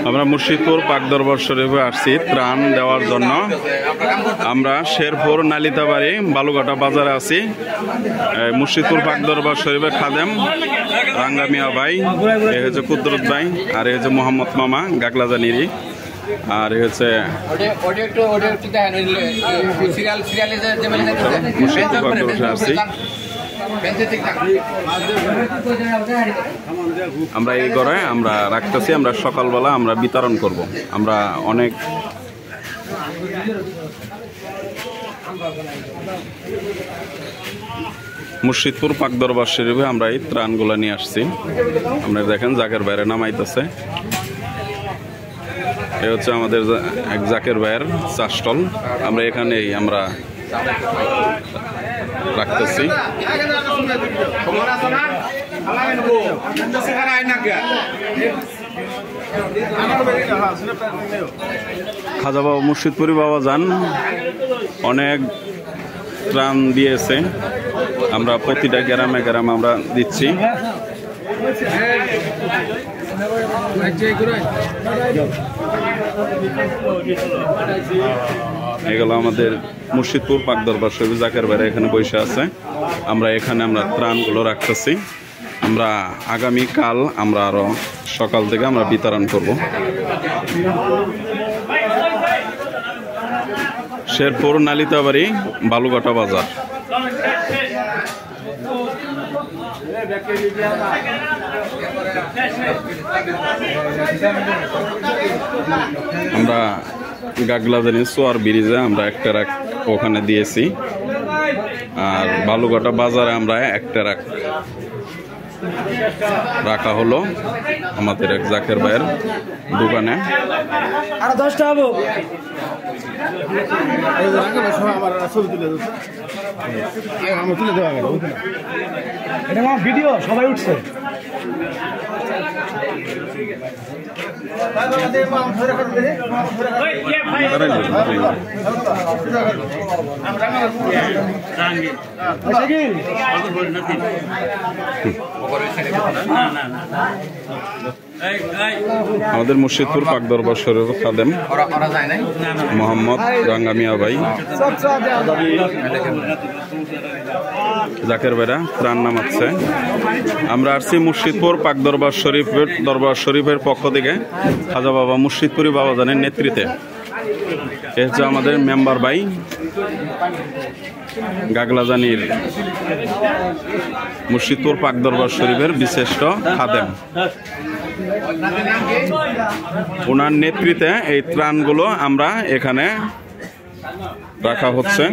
আমরা মুর্শিদপুর পাক দরবার শরীফে আসছি ত্রাণ দেওয়ার জন্য। আমরা শেরপুর নালিতাবাড়ি বালুঘাটা বাজারে আছি। মুর্শিদপুর পাক দরবার শরীফের খাদেম রাঙ্গা মিয়া ভাই, এ হচ্ছে কুদরত ভাই, আর এ হচ্ছে মোহাম্মদ মামা গাগলাজানিরি, আর এ হচ্ছে আসছি। আমরা এই ঘরে আমরা রাখতেছি, আমরা সকালবেলা আমরা বিতরণ করব। আমরা অনেক মুর্শিদপুর পাক দরবার শরীফে আমরা এই ত্রাণগুলো নিয়ে আসছি। আপনারা দেখেন জাকের বাইরে নামাইতেছে। এ হচ্ছে আমাদের এক জাকের ভাইয়ের চা স্টল। আমরা এখানেই আমরা রাখতেছি। খাজা বাবা মুর্শিদপুরি বাবা যান অনেক ত্রাণ দিয়েছে। আমরা প্রতিটা গ্রামে গ্রামে আমরা দিচ্ছি। এগুলো আমাদের মুর্শিদপুর পাক দরবার শরীফ জাকের বাইরে এখানে বসে আছে। আমরা এখানে আমরা ত্রাণগুলো রাখতেছি। আমরা আগামীকাল আমরা আরো সকাল থেকে আমরা বিতরণ করব। শেরপুর নালিতাবাড়ি বালুঘাটা বাজার। আমরা গাগলাজানি সোয়ার ব্রিজে আমরা একটা রাখ ওখানে দিয়েছি, আর বালুঘাটা বাজারে আমরা একটা রাখা হলো আমাদের এক জাকের ভাইয়ের দোকানে। আর 10টা হবো। এটা আমার ভিডিও, সবাই উঠছে। আমাদের মুর্শিদপুর পাক দরবার শরীফ খাদেম মোহাম্মদ রাঙ্গা মিয়া ভাই, জাকের ভাইরা ত্রাণ নামাচ্ছে। আমরা আসছি মুর্শিদপুর পাক দরবার শরীফের পক্ষ থেকে খাজা বাবা মুর্শিদপুরি বাবাজানের নেতৃত্বে। এ হচ্ছে আমাদের মেম্বার ভাই গাগলাজানির মুর্শিদপুর পাক দরবার শরীফের বিশিষ্ট খাদেম। ওনার নেতৃত্বে এই ত্রাণগুলো আমরা এখানে রাখা হচ্ছে।